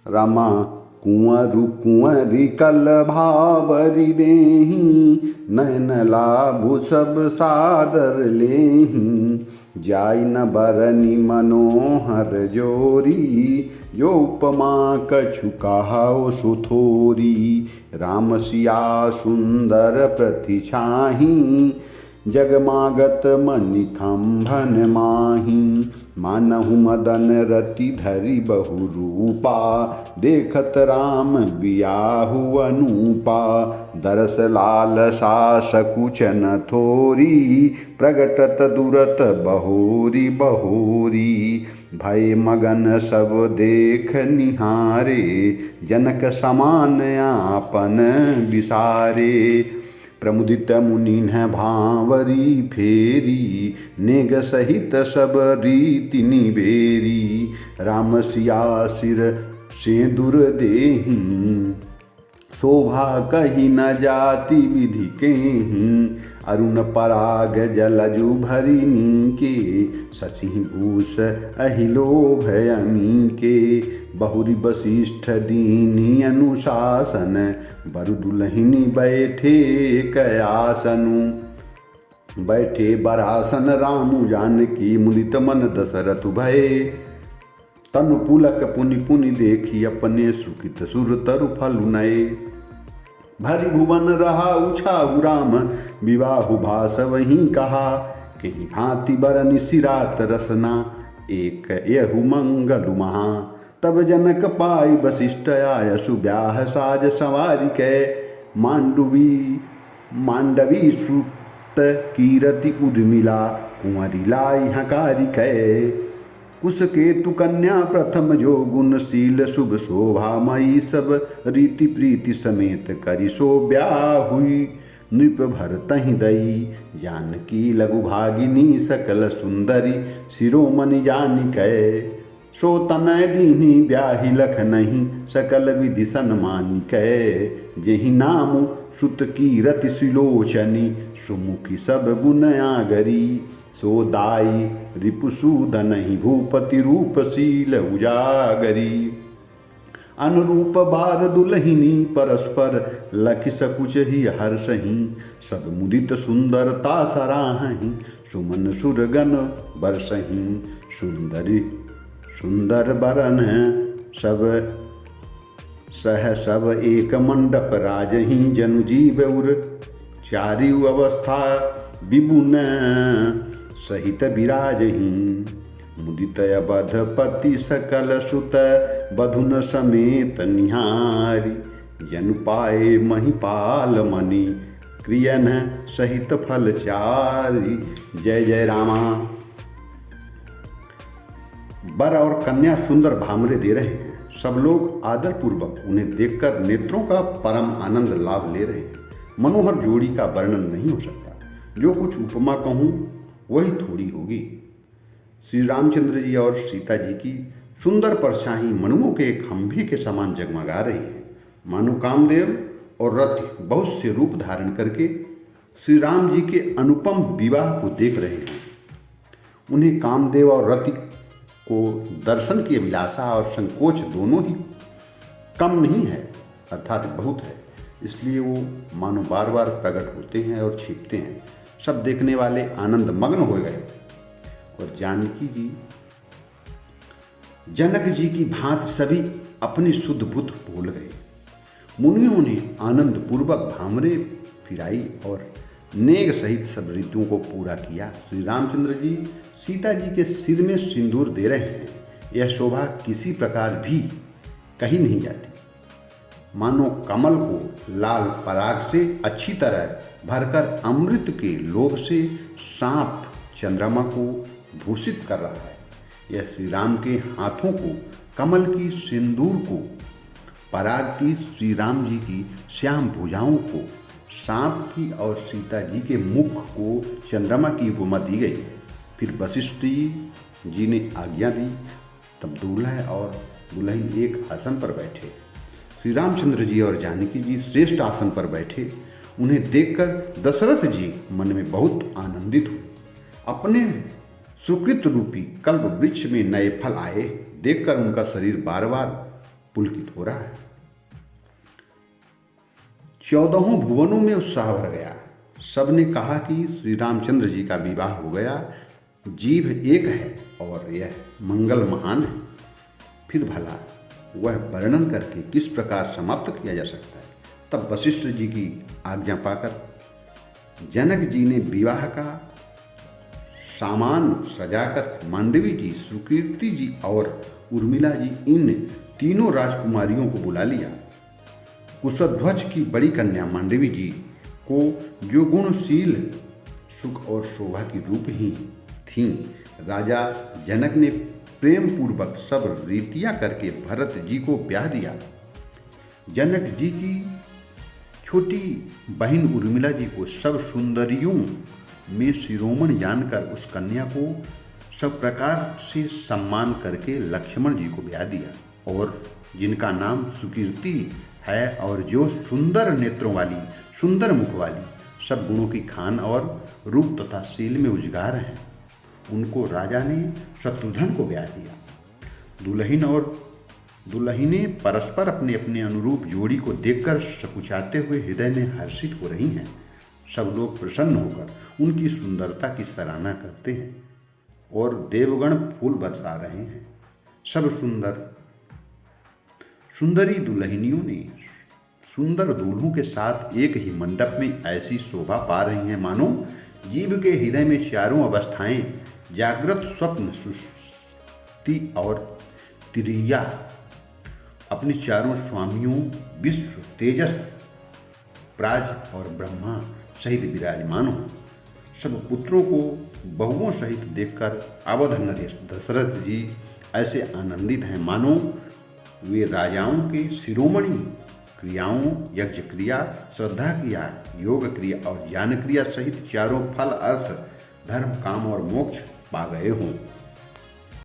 रमा कुंवरु कुंवरी कल भावरी देहि, नयन लाभु सब सादर लेहि। जाय न बरनी मनोहर जोरी, जो उपमा कछु कहाओ सुथोरी। राम सिया सुंदर प्रतिछाहि, जगमागत मनि खंभन माही। मानहु मदन रति धरि बहु रूपा, देखत राम बियाहु अनूपा। दरस लालसा सकुच न थोरी, प्रगटत दुरत बहोरी बहोरी। भय मगन सब देख निहारे, जनक समान आपन बिसारे। प्रमुदित मुनिन्ह भांवरी फेरी, नेग सहित सब रीति निबेरी। राम सिया सिर सेंदूर देहि, शोभा कही न जाति विधि केहि। अरुण पराग जलजु भरी नीके, शशि भूष अहिलोभ अमीके। बहुरी वशिष्ठ दीनी अनुशासन, बरु दुलहिनी बैठे कयासनु। बैठे बरासन रामु जानकी, मुदित मन दशरथ भये। तनु पुलक पुनि पुनि देखी, अपने सुकित सुर तरु फलु नये। भरि भुवन रहा उछाहु राम, विवाहु भास वहीं कहा। कहीं भांति बरनि सिरात रसना, एक यहु मंगलु महा। तब जनक पाई वशिष्ठ आयसु, ब्याह साज संवारि कै। मांडवी श्रुत कीरति उर्मिला, कुंवरी लाई हकारी कै। कुश केतु कन्या प्रथम जो, गुणशील शुभ शोभामयी। सब रीति प्रीति समेत करि सो ब्याह हुई। नृप भर तहि दई, जानकी लघु भागिनी। सकल सुंदरी शिरोमणि जानिकै। सो तनय दीनी ब्याहि लख नहीं, सकल विधि सन्मानि कै। जेहि नाम सुत कीरति सुलोचनी, सुमुखी सब गुण आगरी। सो दाई रिपुसूदनहि, भूपति रूपशील उजागरी। अनुरूप बार दुलहिनी, परस्पर लखि सकुच ही हर्षहि। सब मुदित सुंदरता सराहहि, सुमन सुरगन बरसहि। सुंदरी सुंदर बरन सब सह सब एक मंडप राजहि। जनु जीव उर चारिउ अवस्था, विबुन सहित विराजहि। मुदित अवधपति सकल सुत, बधुन समेत निहारी। जनु पाए महिपाल मणि, क्रियन सहित फलचारी। जय जय रामा। वर और कन्या सुंदर भामरे दे रहे हैं। सब लोग आदर पूर्वक उन्हें देखकर नेत्रों का परम आनंद लाभ ले रहे हैं। मनोहर जोड़ी का वर्णन नहीं हो सकता। जो कुछ उपमा कहूँ वही थोड़ी होगी। श्री रामचंद्र जी और सीता जी की सुंदर परछाई मनुओं के खंभे के समान जगमगा रही है। मानो कामदेव और रति बहुत से रूप धारण करके श्री राम जी के अनुपम विवाह को देख रहे हैं। उन्हें कामदेव और रति को दर्शन की अभिलाषा और संकोच दोनों ही कम नहीं है, अर्थात बहुत है। इसलिए वो मानो बार बार प्रकट होते हैं और छिपते हैं। सब देखने वाले आनंद मग्न हो गए और जानकी जी जनक जी की भांति सभी अपनी शुद्ध बुद्ध भूल गए। मुनियों ने आनंद पूर्वक भामरे फिराई और नेग सहित सब ऋतुओं को पूरा किया। श्री रामचंद्र जी सीता जी के सिर में सिंदूर दे रहे हैं। यह शोभा किसी प्रकार भी कही नहीं जाती। मानो कमल को लाल पराग से अच्छी तरह भरकर अमृत के लोभ से सांप चंद्रमा को भूषित कर रहा है। यह श्री राम के हाथों को, कमल की सिंदूर को, पराग की श्री राम जी की श्याम भुजाओं को, सांप की और सीता जी के मुख को चंद्रमा की उपमा दी गई है। फिर वशिष्ठ जी ने आज्ञा दी। तब दूल्हा और दुल्हन एक आसन पर बैठे। श्री रामचंद्र जी और जानकी जी श्रेष्ठ आसन पर बैठे। उन्हें देखकर दशरथ जी मन में बहुत आनंदित हुए। अपने सुकृत रूपी कल्प वृक्ष में नए फल आए देखकर उनका शरीर बार बार पुलकित हो रहा है। 14 भुवनों में उत्साह भर गया। सबने कहा कि श्री रामचंद्र जी का विवाह हो गया, जीव एक है और यह मंगल महान है। फिर भला वह वर्णन करके किस प्रकार समाप्त किया जा सकता है। तब वशिष्ठ जी की आज्ञा पाकर जनक जी ने विवाह का सामान सजाकर मांडवी जी, सुकीर्ति जी और उर्मिला जी, इन तीनों राजकुमारियों को बुला लिया। कुशध्वज की बड़ी कन्या मांडवी जी को, जो गुणशील, सुख और शोभा की रूप ही थीं, राजा जनक ने प्रेम पूर्वक सब रीतियां करके भरत जी को ब्याह दिया। जनक जी की छोटी बहन उर्मिला जी को सब सुंदरियों में शिरोमणि जानकर उस कन्या को सब प्रकार से सम्मान करके लक्ष्मण जी को ब्याह दिया, और जिनका नाम सुकीर्ति है और जो सुंदर नेत्रों वाली, सुंदर मुख वाली, सब गुणों की खान और रूप तथा शील में उजगार हैं, उनको राजा ने शत्रुघ्न को ब्याह दिया। दुल्हन और दुल्हनें परस्पर अपने अपने अनुरूप जोड़ी को देखकर सकुचाते हुए हृदय में हर्षित हो रही हैं। सब लोग प्रसन्न होकर उनकी सुंदरता की सराहना करते हैं और देवगण फूल बरसा रहे हैं। सब सुंदरी दुल्हनियों ने सुंदर दूल्हों के साथ एक ही मंडप में ऐसी शोभा पा रही हैं मानो जीव के हृदय में चारों अवस्थाएं, जागृत, स्वप्न, सुषुप्ति और तुरीया, अपने चारों स्वामियों विश्व, तेजस, प्राज और ब्रह्मा सहित विराजमान हो। सब पुत्रों को बहुओं सहित देखकर अवध नरेश दशरथ जी ऐसे आनंदित हैं मानो वे राजाओं के शिरोमणि क्रियाओं, यज्ञ क्रिया, श्रद्धा क्रिया, योग क्रिया और ज्ञान क्रिया सहित चारों फल, अर्थ, धर्म, काम और मोक्ष पा गए हों।